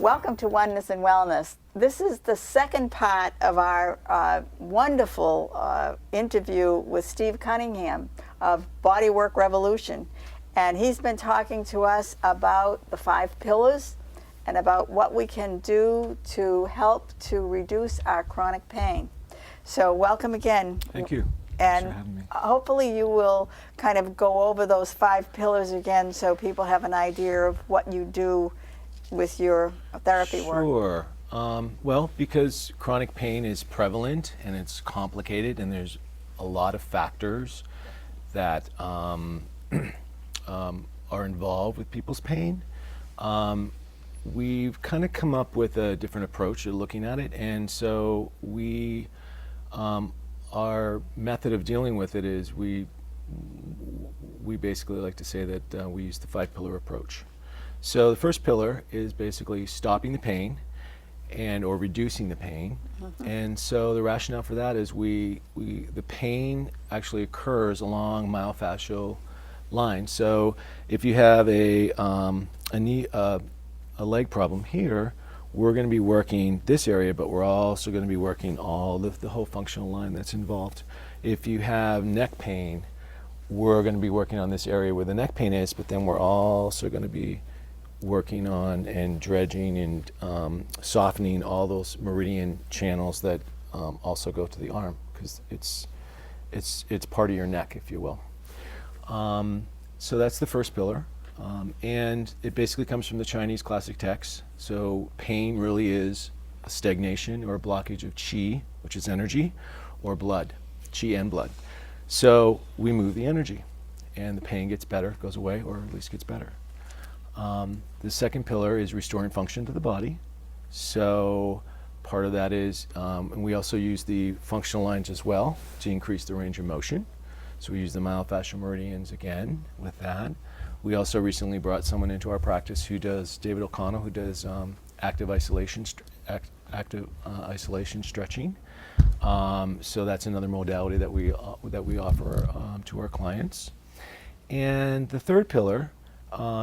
Welcome to Oneness and Wellness. This is the second part of our wonderful interview with Steve Cunningham of Bodywork Revolution. And he's been talking to us about the 5 pillars and about what we can do to help to reduce our chronic pain. So welcome again. Thank you. And Thanks for having me. hopefully you will kind of go over those 5 pillars again so people have an idea of what you do with your therapy work. Sure. Well, because chronic pain is prevalent and it's complicated and there's a lot of factors that are involved with people's pain, we've kind of come up with a different approach to looking at it. And so our method of dealing with it is we basically like to say that we use the 5-pillar approach. So the first pillar is basically stopping the pain or reducing the pain. Mm-hmm. And so the rationale for that is the pain actually occurs along myofascial lines. So if you have a leg problem here, we're going to be working this area, but we're also going to be working the whole functional line that's involved. If you have neck pain, we're going to be working on this area where the neck pain is, but then we're also going to be working on and dredging and softening all those meridian channels that also go to the arm, because it's part of your neck, if you will. So that's the first pillar. And it basically comes from the Chinese classic texts. So pain really is a stagnation or a blockage of qi, which is energy, or blood, qi and blood. So we move the energy and the pain gets better, goes away, or at least gets better. The second pillar is restoring function to the body. So part of that is, and we also use the functional lines as well to increase the range of motion. So we use the myofascial meridians again with that. We also recently brought someone into our practice David O'Connell, who does active isolation stretching. So that's another modality that we offer to our clients. And the third pillar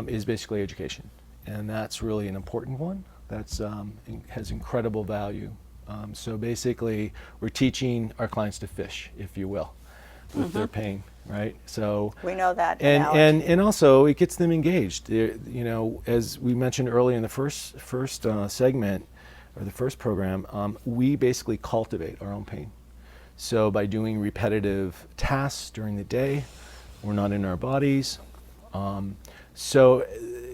is basically education, and that's really an important one. That's has incredible value. So basically, we're teaching our clients to fish, if you will, with mm-hmm. their pain, right? So we know that. And also it gets them engaged. You know, as we mentioned earlier in the first segment or the first program, we basically cultivate our own pain. So by doing repetitive tasks during the day, we're not in our bodies. So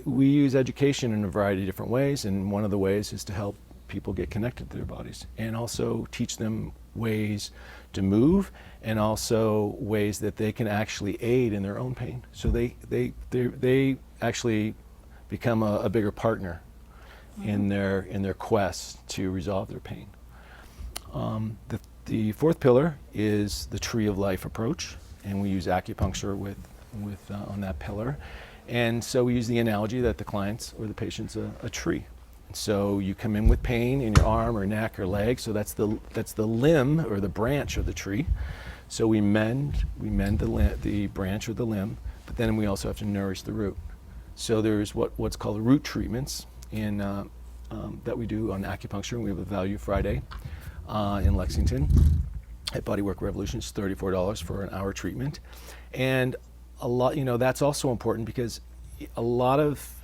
we use education in a variety of different ways, and one of the ways is to help people get connected to their bodies and also teach them ways to move and also ways that they can actually aid in their own pain. So they actually become a bigger partner mm-hmm. in their quest to resolve their pain. The fourth pillar is the tree of life approach, and we use acupuncture with on that pillar. And so we use the analogy that the clients or the patient's a tree. So you come in with pain in your arm or neck or leg, so that's the limb or the branch of the tree. So we mend the branch or the limb, but then we also have to nourish the root. So there's what's called root treatments that we do on acupuncture, and we have a Value Friday in Lexington at Bodywork Revolution. It's $34 for an hour treatment. And a lot, that's also important because a lot of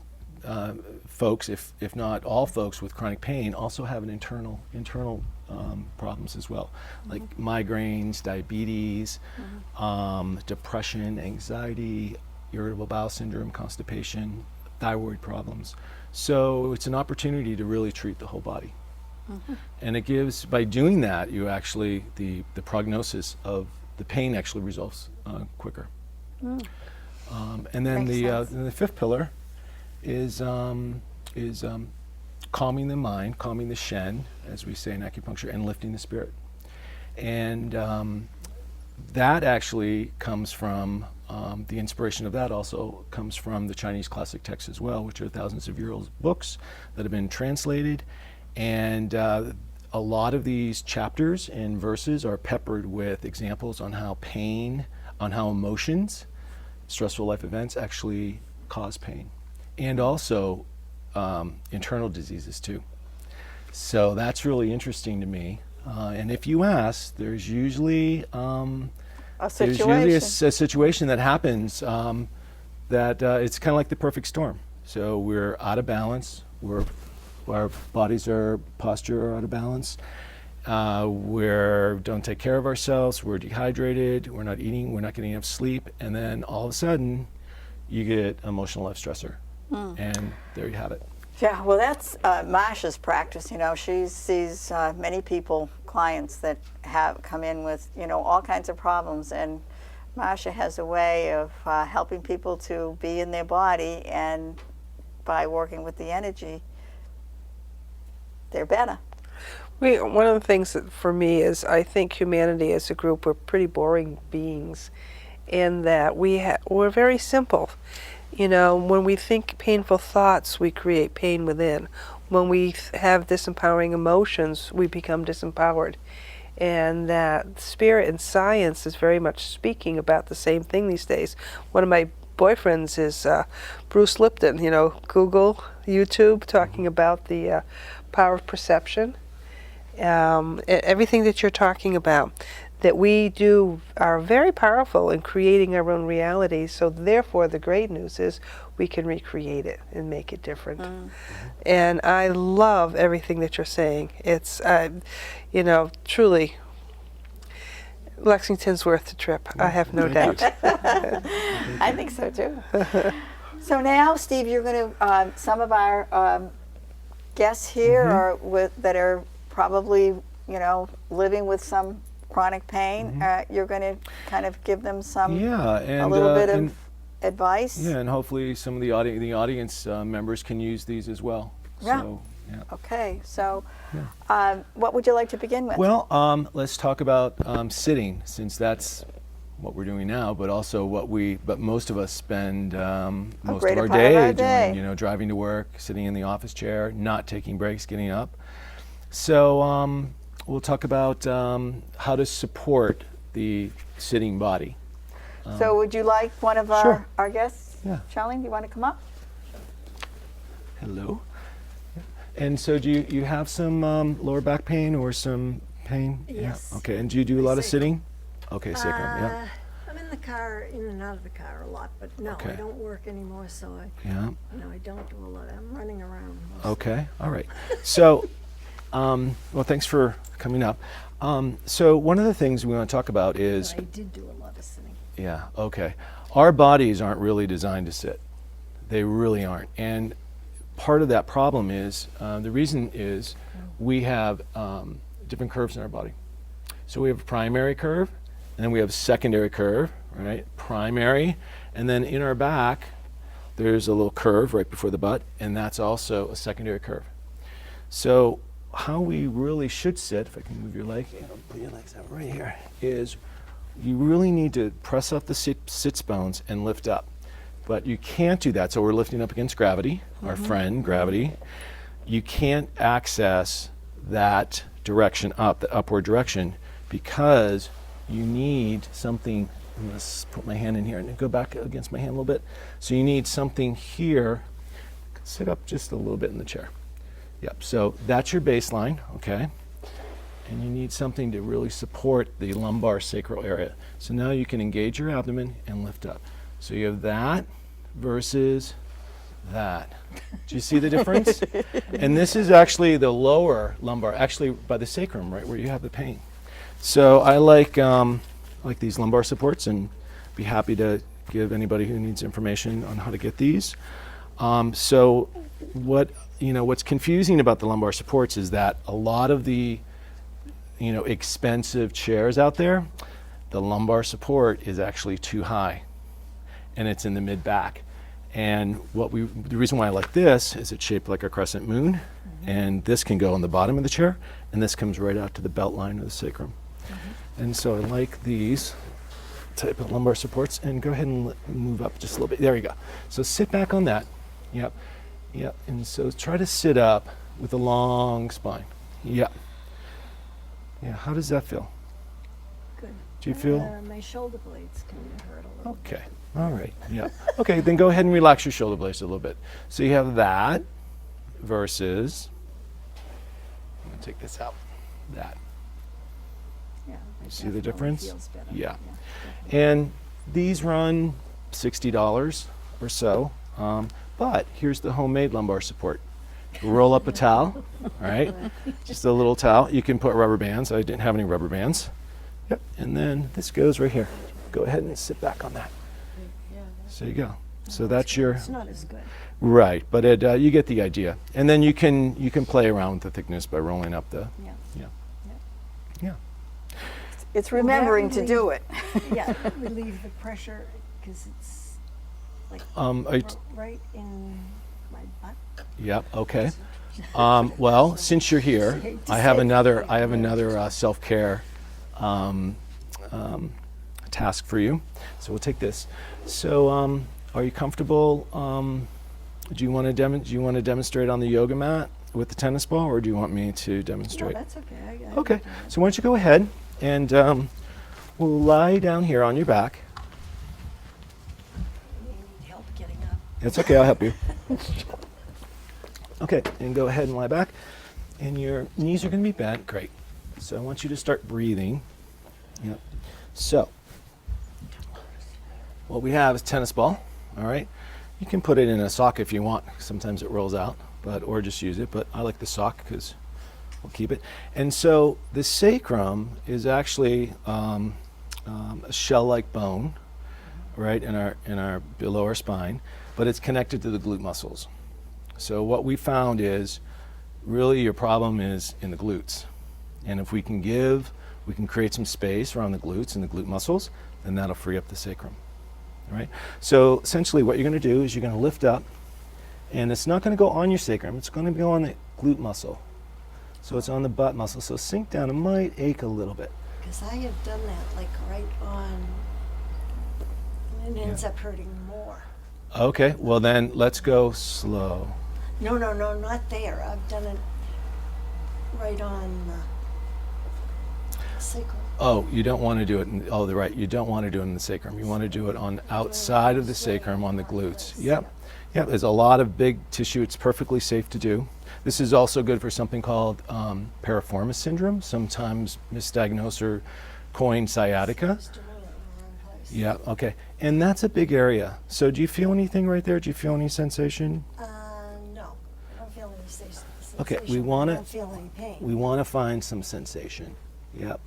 folks, if not all folks with chronic pain, also have an internal problems as well, mm-hmm. like migraines, diabetes, mm-hmm. Depression, anxiety, irritable bowel syndrome, constipation, thyroid problems. So it's an opportunity to really treat the whole body. Mm-hmm. And it gives, by doing that, you actually, the prognosis of the pain actually resolves quicker. Mm. And then the fifth pillar is calming the mind, calming the Shen, as we say in acupuncture, and lifting the spirit. And that actually comes from, the inspiration of that also comes from the Chinese classic texts as well, which are thousands of year old books that have been translated. And a lot of these chapters and verses are peppered with examples on how pain, on how emotions, stressful life events actually cause pain. And also internal diseases too. So that's really interesting to me. And if you ask, there's usually A there's usually situation. a situation that happens that it's kind of like the perfect storm. So we're out of balance. Our bodies, our posture are out of balance. We don't take care of ourselves. We're dehydrated. We're not eating. We're not getting enough sleep. And then all of a sudden, you get emotional life stressor, and there you have it. Yeah, well, that's Masha's practice. You know, she sees many people, clients that have come in with, you know, all kinds of problems, and Masha has a way of helping people to be in their body, and by working with the energy, they're better. One of the things that for me is I think humanity as a group, we're pretty boring beings in that we're very simple. You know, when we think painful thoughts, we create pain within. When we have disempowering emotions, we become disempowered. And that spirit and science is very much speaking about the same thing these days. One of my boyfriends is Bruce Lipton, you know, Google, YouTube, talking about the power of perception. Everything that you're talking about, that we do are very powerful in creating our own reality. So therefore, the great news is we can recreate it and make it different. And I love everything that you're saying. It's, you know, truly, Lexington's worth the trip. I have no doubt. I think so too. So now, Steve, you're going to, some of our guests here are that are probably, you know, living with some chronic pain. You're going to kind of give them some, a little bit of advice. Yeah, and hopefully some of the audience members can use these as well. Yeah. So, yeah. Okay, so what would you like to begin with? Well, let's talk about sitting, since that's what we're doing now, but also but most of us spend most of our day doing, you know, driving to work, sitting in the office chair, not taking breaks, getting up. So we'll talk about how to support the sitting body. So would you like one of Sure. our guests? Yeah. Charlene, do you want to come up? Hello. And so do you have some lower back pain or some pain? Yes. Yeah. Okay, and do you do a lot of Sacrum. sitting? Okay, sacrum, yeah. I'm in the car, in and out of the car a lot, but no, Okay. I don't work anymore, so Yeah. I don't do a lot. I'm running around. Okay, all right. So, well, thanks for coming up. So one of the things we want to talk about is, I did do a lot of sitting. yeah, okay. Our bodies aren't really designed to sit. They really aren't. And part of that problem is, the reason is we have different curves in our body. So we have a primary curve, and then we have a secondary curve, right? Primary, and then in our back, there's a little curve right before the butt, and that's also a secondary curve. So how we really should sit, if I can move your leg, put your legs out right here, is you really need to press up the sits bones and lift up. But you can't do that, so we're lifting up against gravity, our friend, gravity. You can't access that direction up, the upward direction, because you need something. I'm going to put my hand in here and go back against my hand a little bit. So you need something here. Sit up just a little bit in the chair. Yep, so that's your baseline, okay? And you need something to really support the lumbar sacral area. So now you can engage your abdomen and lift up. So you have that versus that. Do you see the difference? And this is actually the lower lumbar, actually by the sacrum, right where you have the pain. So I like these lumbar supports, and be happy to give anybody who needs information on how to get these. So what's confusing about the lumbar supports is that a lot of the expensive chairs out there, the lumbar support is actually too high, and it's in the mid back. And the reason why I like this is it's shaped like a crescent moon, and this can go on the bottom of the chair, and this comes right out to the belt line of the sacrum. And so I like these type of lumbar supports. And go ahead and move up just a little bit. There you go. So sit back on that. Yep. Yep. And so try to sit up with a long spine. Yep. Yeah. How does that feel? Good. Do you feel? My shoulder blades kind of hurt a little. Okay. All right. Yeah. Okay. Then go ahead and relax your shoulder blades a little bit. So you have that. versus, I'm going to take this out, that. Yeah, it See the definitely difference? feels better. Yeah. Definitely. And these run $60 or so, but here's the homemade lumbar support. Roll up a towel, all right? Just a little towel. You can put rubber bands. I didn't have any rubber bands. Yep, and then this goes right here. Go ahead and sit back on that. So you go. So that's your, It's not as good. right, but you get the idea. And then you can play around with the thickness by rolling up the, Yeah. yeah. Yeah. Yeah. It's Well, that remembering to do it. Yeah, relieve the pressure because it's like right in my butt. Yep, okay. Well, since you're here, Hate to I have say it, another but- self-care task for you. So we'll take this. So are you comfortable? Do you want to demonstrate on the yoga mat with the tennis ball, or do you want me to No, demonstrate? that's okay. I Okay, can do it. so why don't you go ahead and we'll lie down here on your back. You need help getting up. It's okay, I'll help you. Okay, and go ahead and lie back. And your knees are going to be bent. Great. So I want you to start breathing. Yep. So, what we have is tennis ball. All right. You can put it in a sock if you want. Sometimes it rolls out, or just use it. But I like the sock because we'll keep it. And so the sacrum is actually a shell-like bone, right, in our below our spine, but it's connected to the glute muscles. So what we found is really your problem is in the glutes. And if we can create some space around the glutes and the glute muscles, then that'll free up the sacrum. All right? So essentially what you're going to do is you're going to lift up, and it's not going to go on your sacrum, it's going to go on the glute muscle. So it's on the butt muscle. So sink down, it might ache a little bit. Because I have done that, like right on, and it ends up hurting more. Okay, well then let's go slow. No, not there. I've done it right on the sacrum. Oh, you don't want to do it right. You don't want to do it in the sacrum. You want to do it on outside of the sacrum on the glutes. Yep. Yep, there's a lot of big tissue. It's perfectly safe to do. This is also good for something called piriformis syndrome, sometimes misdiagnosed or coined sciatica. Just doing it in the wrong place. Yeah, okay. And that's a big area. So do you feel anything right there? Do you feel any sensation? No, I don't feel any sensation. Okay, I don't feel any pain. we want to find some sensation. Yep.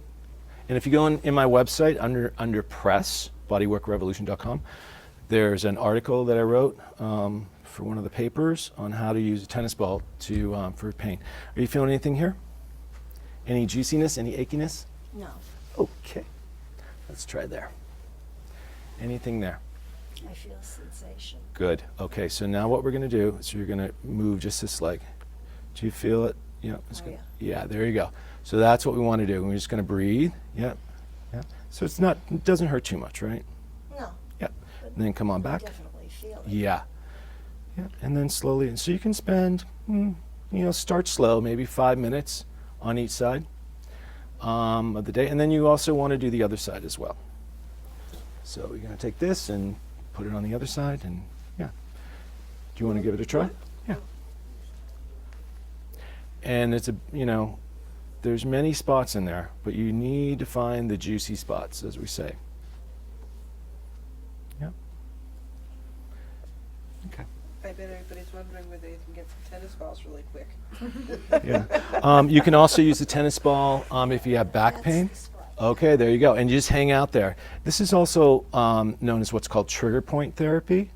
And if you go in my website under press, bodyworkrevolution.com, there's an article that I wrote for one of the papers on how to use a tennis ball for pain. Are you feeling anything here? Any juiciness, any achiness? No, Okay. Let's try there. Anything there? I feel sensation. Good. Okay, so now what we're going to do is you're going to move just this leg. Do you feel it? Yeah. It's Oh, good. yeah. Yeah, there you go. So that's what we want to do. We're just going to breathe. Yep. Yep. So it doesn't hurt too much, right? No, Yep. but And then come on I back. definitely feel it. Yeah. Yeah. And then slowly. And so you can spend, start slow, maybe 5 minutes on each side of the day. And then you also want to do the other side as well. So you're going to take this and put it on the other side. And yeah. Do you want to give it a try? Yeah. And it's there's many spots in there, but you need to find the juicy spots, as we say. Yeah. Okay. I bet everybody's wondering whether they can get some tennis balls really quick. Yeah. You can also use the tennis ball if you have back pain. That's the spot. Okay, there you go. And you just hang out there. This is also known as what's called trigger point therapy.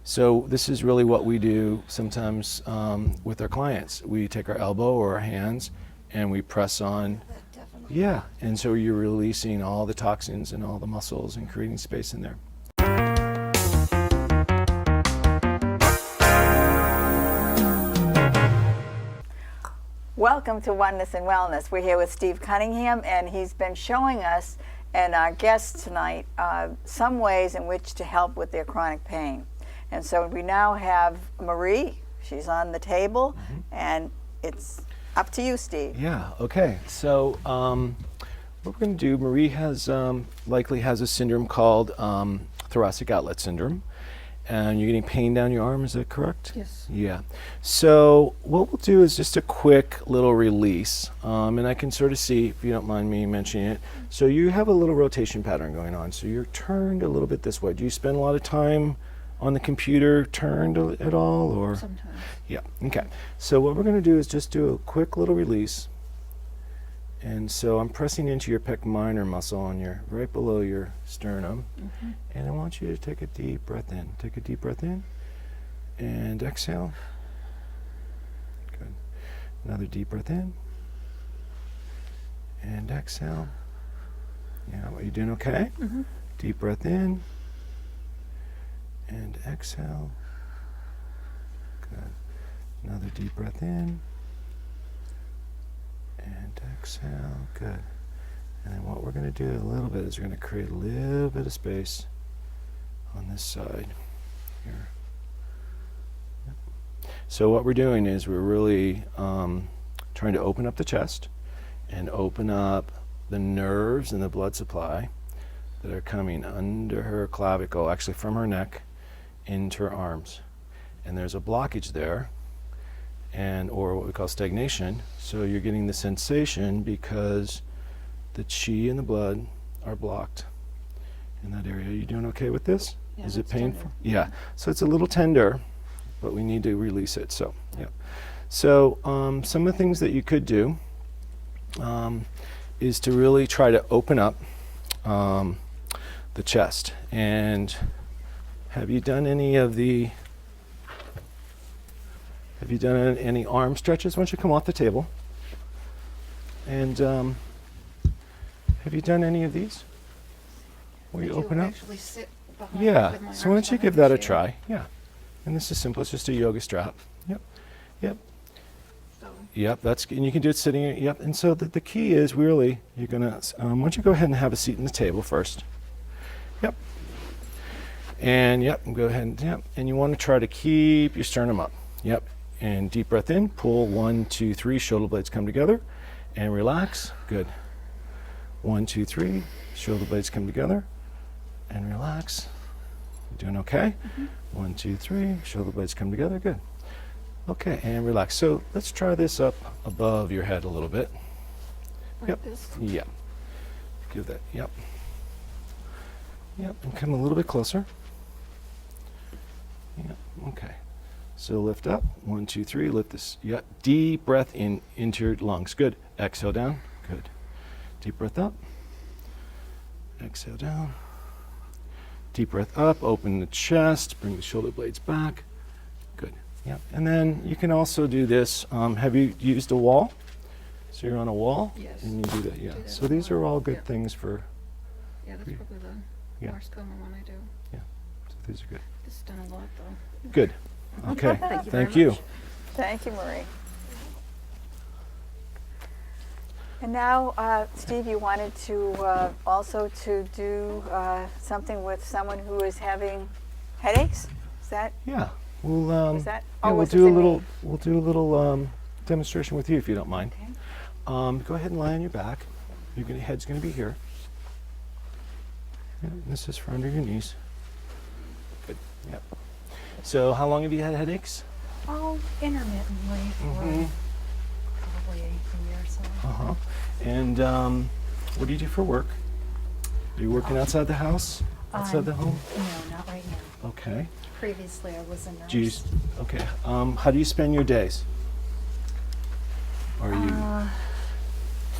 So this is really what we do sometimes with our clients. We take our elbow or our hands and we press on. That definitely. Yeah, and so you're releasing all the toxins and all the muscles and creating space in there. Welcome to Oneness and Wellness. We're here with Steve Cunningham, and he's been showing us and our guests tonight some ways in which to help with their chronic pain. And so we now have Marie. She's on the table, and it's up to you, Steve. Yeah, okay. So what we're going to do, Marie likely has a syndrome called thoracic outlet syndrome. And you're getting pain down your arm, is that correct? Yes. Yeah. So what we'll do is just a quick little release. And I can sort of see, if you don't mind me mentioning it. So you have a little rotation pattern going on. So you're turned a little bit this way. Do you spend a lot of time on the computer turned at all? Or? Sometimes. Yeah. Okay. So what we're going to do is just do a quick little release. And so I'm pressing into your pec minor muscle on your right below your sternum. Mm-hmm. And I want you to take a deep breath in. Take a deep breath in and exhale. Good. Another deep breath in and exhale. Yeah, are you doing okay? Mm-hmm. Deep breath in and exhale. Good. Another deep breath in and exhale. Good. And then what we're going to do a little bit is we're going to create a little bit of space on this side here. Yep. So what we're doing is we're really trying to open up the chest and open up the nerves and the blood supply that are coming under her clavicle, actually from her neck into her arms. And there's a blockage there, and or what we call stagnation. So you're getting the sensation because the chi and the blood are blocked in that area. Are you doing okay with this? Yeah, Is it that's painful? tender. Yeah. So it's a little tender, but we need to release it. So yeah. So some of the things that you could do is to really try to open up the chest. And have you done any of the? Have you done any arm stretches? Why don't you come off the table? And have you done any of these? Where you open up? Actually sit behind Yeah. with my So why arms don't you behind give the that a chair. try? Yeah. And this is simple. It's just a yoga strap. Yep. Yep. So, Yep. That's and you can do it sitting. Yep. And so the key is really you're gonna. Why don't you go ahead and have a seat in the table first? Yep. And yep. And go ahead and yep. And you want to try to keep your sternum up. Yep. And deep breath in. Pull 1, 2, 3. Shoulder blades come together, and relax. Good. 1, 2, 3. Shoulder blades come together, and relax. You doing okay? Mm-hmm. 1, 2, 3. Shoulder blades come together. Good. Okay, and relax. So let's try this up above your head a little bit. like Yep. this. Yeah. Give that. Yep. Yep. And come a little bit closer. Yep. Okay. So lift up. 1, 2, 3. Lift this. Yep. Deep breath in into your lungs. Good. Exhale down. Good. Deep breath up. Exhale down. Deep breath up. Open the chest. Bring the shoulder blades back. Good. Yep. And then you can also do this. Have you used a wall? So you're on a wall? Yes. And you do that. Yeah. Do that So a these lot. are all good Yeah. things for. Yeah, that's Yeah. probably the Yeah. most common one I do. So these are good. It's done a lot though. Good. Okay. Thank you very Thank you. much. Thank you, Marie. And now, Steve, you wanted to also to do something with someone who is having headaches. Is that? Yeah. We'll. Is that? Yeah, or we'll was this do a in me? little. We'll do a little demonstration with you if you don't mind. Okay. Go ahead and lie on your back. Your head's going to be here. Yeah, this is for under your knees. Good. Yep. So, how long have you had headaches? Oh, intermittently for Mhm. probably a year or so. Uh huh. And what do you do for work? Are you working outside the house? Outside the home? No, not right now. Okay. Previously, I was a nurse. Do you? Okay. How do you spend your days? Are you?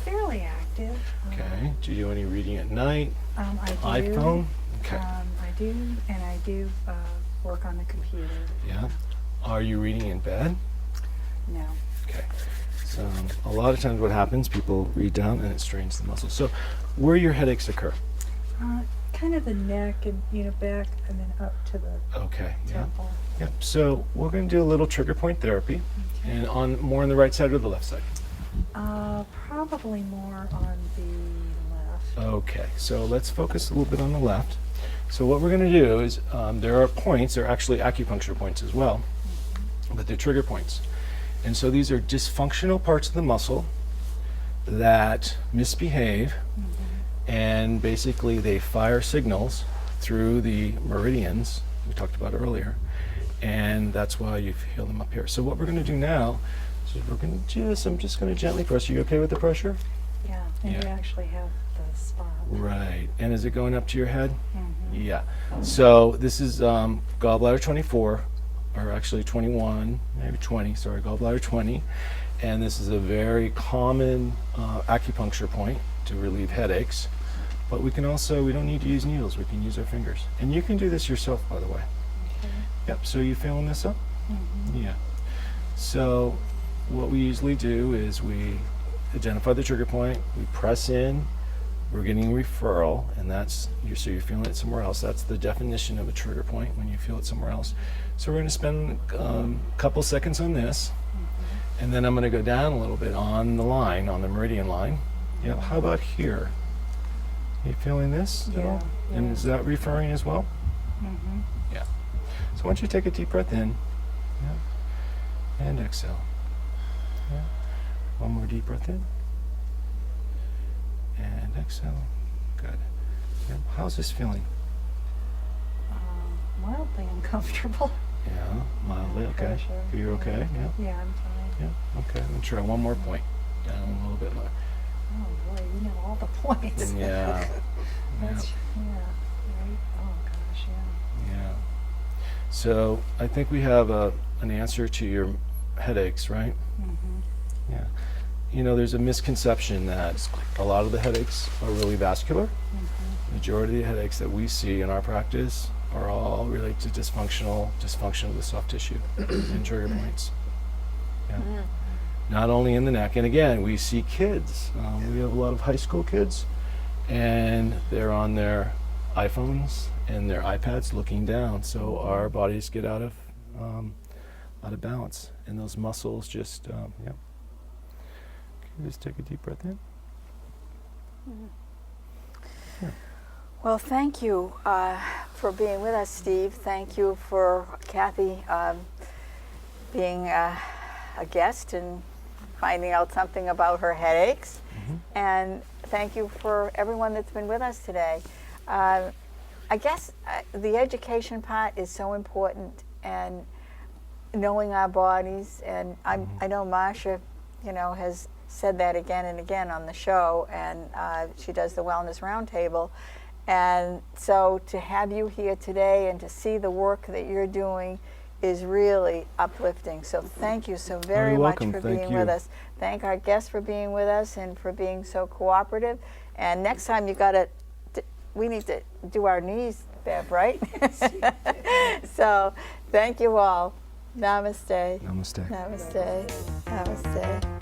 Fairly active. Okay. Do you do any reading at night? I do. iPhone? Okay. I do, and I do work on the computer. Yeah. Are you reading in bed? No. Okay. So a lot of times what happens, people read down and it strains the muscles. So where your headaches occur? Kind of the neck and back, and then up to the Okay. Yeah. temple. Yep. So we're going to do a little trigger point therapy, and on more on the right side or the left side. Probably more on the left. Okay. So let's focus a little bit on the left. So what we're going to do is there are points. There are actually acupuncture points as well, but they're trigger points. And so these are dysfunctional parts of the muscle that misbehave, and basically they fire signals through the meridians we talked about earlier. And that's why you feel them up here. So what we're going to do now is I'm just going to gently press. Are you okay with the pressure? Yeah, and you Yeah. actually have the spot. Right. And is it going up to your head? Mhm. Yeah. So this is gallbladder 24, or actually 21, maybe 20, sorry, gallbladder 20. And this is a very common acupuncture point to relieve headaches. But we don't need to use needles, we can use our fingers. And you can do this yourself, by the way. Okay. Yep, so you feeling this up? Mhm. Yeah. So what we usually do is we identify the trigger point, we press in, we're getting referral, and so you're feeling it somewhere else. That's the definition of a trigger point, when you feel it somewhere else. So we're going to spend a couple seconds on this, and then I'm going to go down a little bit on the line, on the meridian line. Yeah, how about here? You feeling this at all? Yeah, And yeah. is that referring as well? Mhm. Yeah. So why don't you take a deep breath in, yeah, and exhale. Yeah. One more deep breath in, and exhale. Good. Yeah. How's this feeling? Mildly uncomfortable. Yeah, mildly. Yeah, Okay. pressure. You're okay. Yeah. Yeah, I'm fine. Yeah. Okay. I'm gonna try one more point. Down a little bit lower. Oh boy, you know all the points. Yeah. Yeah. That's, yeah. Right. Oh gosh, yeah. Yeah. So I think we have an answer to your headaches, right? Mhm. Yeah. You know, there's a misconception that a lot of the headaches are really vascular. Mhm. Majority of the headaches that we see in our practice are all related to dysfunction of the soft tissue and trigger points. Yeah. Not only in the neck, and again, we see kids. We have a lot of high school kids, and they're on their iPhones and their iPads looking down. So our bodies get out of balance, and those muscles just yeah. Can you just take a deep breath in? Well, thank you for being with us, Steve. Thank you for Kathy being a guest and finding out something about her headaches. And thank you for everyone that's been with us today. I guess the education part is so important, and knowing our bodies. And I know Marsha, has said that again and again on the show, and she does the Wellness Roundtable. And so to have you here today and to see the work that you're doing is really uplifting. So thank you so very you're much welcome. for Thank being you. with us. Thank our guests for being with us and for being so cooperative. And next time we need to do our knees, Bev, right? So thank you all. Namaste. Namaste. Namaste. Namaste.